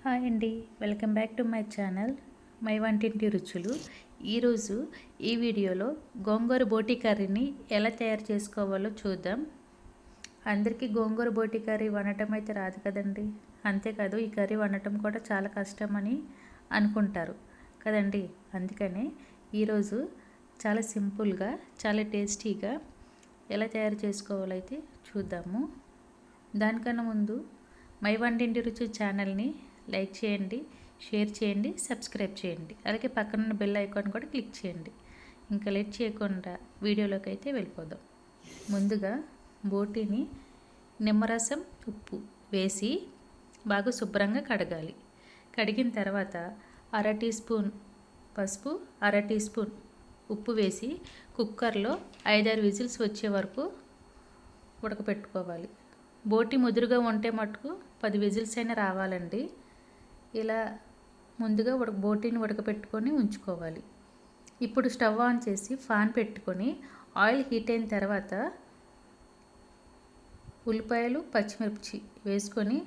Hi అండి, welcome back to my channel my వంటింటి రుచులు. ఈరోజు ఈ వీడియోలో గోంగూర బోటి కర్రీని ఎలా తయారు చేసుకోవాలో చూద్దాం. అందరికీ గోంగూర బోటి కర్రీ వండటం అయితే రాదు కదండి. అంతేకాదు ఈ కర్రీ వండటం కూడా చాలా కష్టమని అనుకుంటారు కదండి. అందుకనే ఈరోజు చాలా సింపుల్గా చాలా టేస్టీగా ఎలా తయారు చేసుకోవాలో అయితే చూద్దాము. దానికన్నా ముందు మై వంటింటి రుచి ఛానల్ని లైక్ చేయండి, షేర్ చేయండి, సబ్స్క్రైబ్ చేయండి. అలాగే పక్కనున్న బెల్ ఐకాన్ కూడా క్లిక్ చేయండి. ఇంకా లేట్ చేయకుండా వీడియోలోకి అయితే వెళ్ళిపోదాం. ముందుగా బోటీని నిమ్మరసం, ఉప్పు వేసి బాగా శుభ్రంగా కడగాలి. కడిగిన తర్వాత 1/2 టీ స్పూన్ పసుపు, 1/2 టీ స్పూన్ ఉప్పు వేసి కుక్కర్లో 5-6 విజిల్స్ వచ్చే వరకు ఉడకపెట్టుకోవాలి. బోటి ముదురుగా ఉంటే మటుకు 10 విజిల్స్ అయినా రావాలండి. ఇలా ముందుగా బోటీని ఉడకపెట్టుకొని ఉంచుకోవాలి. ఇప్పుడు స్టవ్ ఆన్ చేసి పాన్ పెట్టుకొని ఆయిల్ హీట్ అయిన తర్వాత ఉల్లిపాయలు, పచ్చిమిర్చి వేసుకొని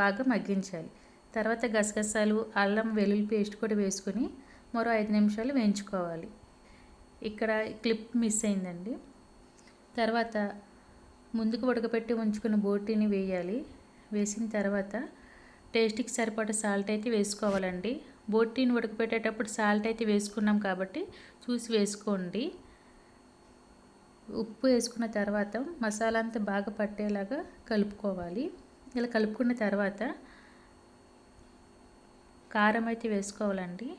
బాగా మగ్గించాలి. తర్వాత గసగసాలు, అల్లం వెల్లుల్లి పేస్ట్ కూడా వేసుకొని మరో 5 నిమిషాలు వేయించుకోవాలి. ఇక్కడ క్లిప్ మిస్ అయిందండి. తర్వాత ముందుకు ఉడకపెట్టి ఉంచుకున్న బోటీని వేయాలి. వేసిన తర్వాత టేస్ట్కి సరిపడా సాల్ట్ అయితే వేసుకోవాలండి. బోటీని ఉడకపెట్టేటప్పుడు సాల్ట్ అయితే వేసుకున్నాం కాబట్టి చూసి వేసుకోండి. ఉప్పు వేసుకున్న తర్వాత మసాలా అంతా బాగా పట్టేలాగా కలుపుకోవాలి. ఇలా కలుపుకున్న తర్వాత కారం అయితే వేసుకోవాలండి.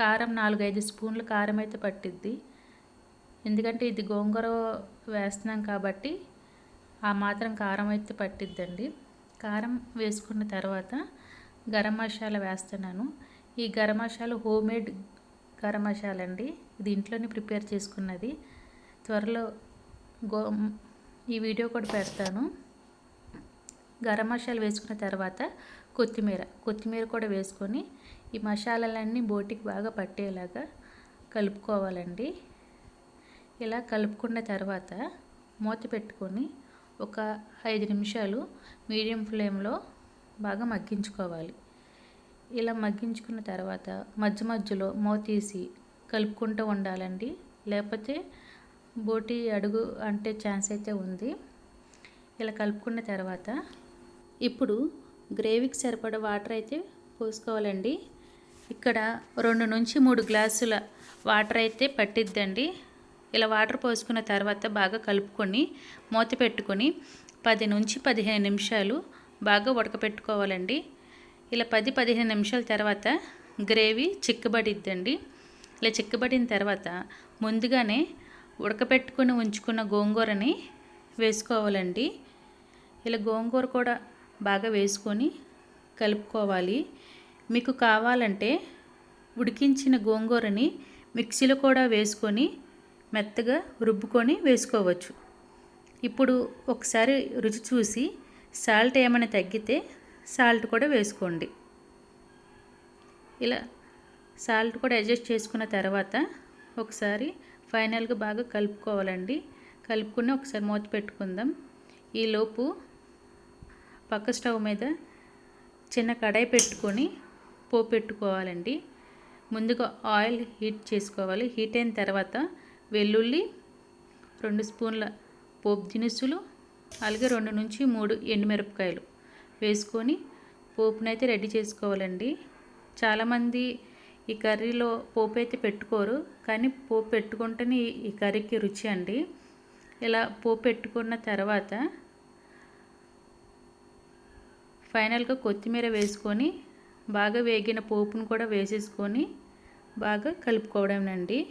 కారం 4-5 స్పూన్లు కారం అయితే పట్టిద్ది. ఎందుకంటే ఇది గోంగూర వేస్తున్నాం కాబట్టి ఆ మాత్రం కారం అయితే పట్టిద్దండి. కారం వేసుకున్న తర్వాత గరం మసాలా వేస్తున్నాను. ఈ గరం మసాలా హోమ్మేడ్ గరం మసాలా అండి. ఇది ఇంట్లోనే ప్రిపేర్ చేసుకున్నది. త్వరలో ఈ వీడియో కూడా పెడతాను. గరం మసాలా వేసుకున్న తర్వాత కొత్తిమీర కూడా వేసుకొని ఈ మసాలాలన్నీ బోటికి బాగా పట్టేలాగా కలుపుకోవాలండి. ఇలా కలుపుకున్న తర్వాత మూత పెట్టుకొని ఒక 5 నిమిషాలు మీడియం ఫ్లేమ్లో బాగా మగ్గించుకోవాలి. ఇలా మగ్గించుకున్న తర్వాత మధ్య మధ్యలో మూత తీసి కలుపుకుంటూ ఉండాలండి. లేకపోతే బోటి అడుగు అంటే ఛాన్స్ అయితే ఉంది. ఇలా కలుపుకున్న తర్వాత ఇప్పుడు గ్రేవీకి సరిపడా వాటర్ అయితే పోసుకోవాలండి. ఇక్కడ 2 నుంచి 3 గ్లాసుల వాటర్ అయితే పట్టిద్దండి. ఇలా వాటర్ పోసుకున్న తర్వాత బాగా కలుపుకొని మూత పెట్టుకొని 10 నుంచి 15 నిమిషాలు బాగా ఉడకపెట్టుకోవాలండి. ఇలా 10-15 నిమిషాల తర్వాత గ్రేవీ చిక్కబడిద్దండి. ఇలా చిక్కబడిన తర్వాత ముందుగానే ఉడకపెట్టుకొని ఉంచుకున్న గోంగూరని వేసుకోవాలండి. ఇలా గోంగూర కూడా బాగా వేసుకొని కలుపుకోవాలి. మీకు కావాలంటే ఉడికించిన గోంగూరని మిక్సీలో కూడా వేసుకొని మెత్తగా రుబ్బుకొని వేసుకోవచ్చు. ఇప్పుడు ఒకసారి రుచి చూసి సాల్ట్ ఏమైనా తగ్గితే సాల్ట్ కూడా వేసుకోండి. ఇలా సాల్ట్ కూడా అడ్జస్ట్ చేసుకున్న తర్వాత ఒకసారి ఫైనల్గా బాగా కలుపుకోవాలండి. కలుపుకుని ఒకసారి మూత పెట్టుకుందాం. ఈలోపు పక్క స్టవ్ మీద చిన్న కడాయి పెట్టుకొని పోపు పెట్టుకోవాలండి. ముందుగా ఆయిల్ హీట్ చేసుకోవాలి. హీట్ అయిన తర్వాత వెల్లుల్లి, 2 స్పూన్ల పోపు దినుసులు, అలాగే 2 నుంచి 3 ఎండుమిరపకాయలు వేసుకొని పోపునైతే రెడీ చేసుకోవాలండి. చాలామంది ఈ కర్రీలో పోపు అయితే పెట్టుకోరు, కానీ పోపు పెట్టుకుంటేనే ఈ కర్రీకి రుచి అండి. ఇలా పోపు పెట్టుకున్న తర్వాత ఫైనల్గా కొత్తిమీర వేసుకొని బాగా వేగిన పోపును కూడా వేసేసుకొని బాగా కలుపుకోవడమేనండి.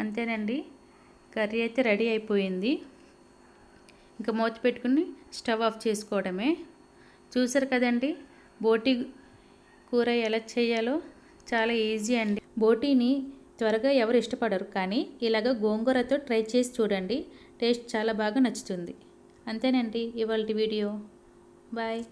అంతేనండి, కర్రీ అయితే రెడీ అయిపోయింది. ఇంకా మూత పెట్టుకుని స్టవ్ ఆఫ్ చేసుకోవడమే. చూసారు కదండి బోటి కూర ఎలా చేయాలో, చాలా ఈజీ అండి. బోటీని త్వరగా ఎవరు ఇష్టపడరు, కానీ ఇలాగ గోంగూరతో ట్రై చేసి చూడండి. టేస్ట్ చాలా బాగా నచ్చుతుంది. అంతేనండి ఇవాళ వీడియో. బాయ్.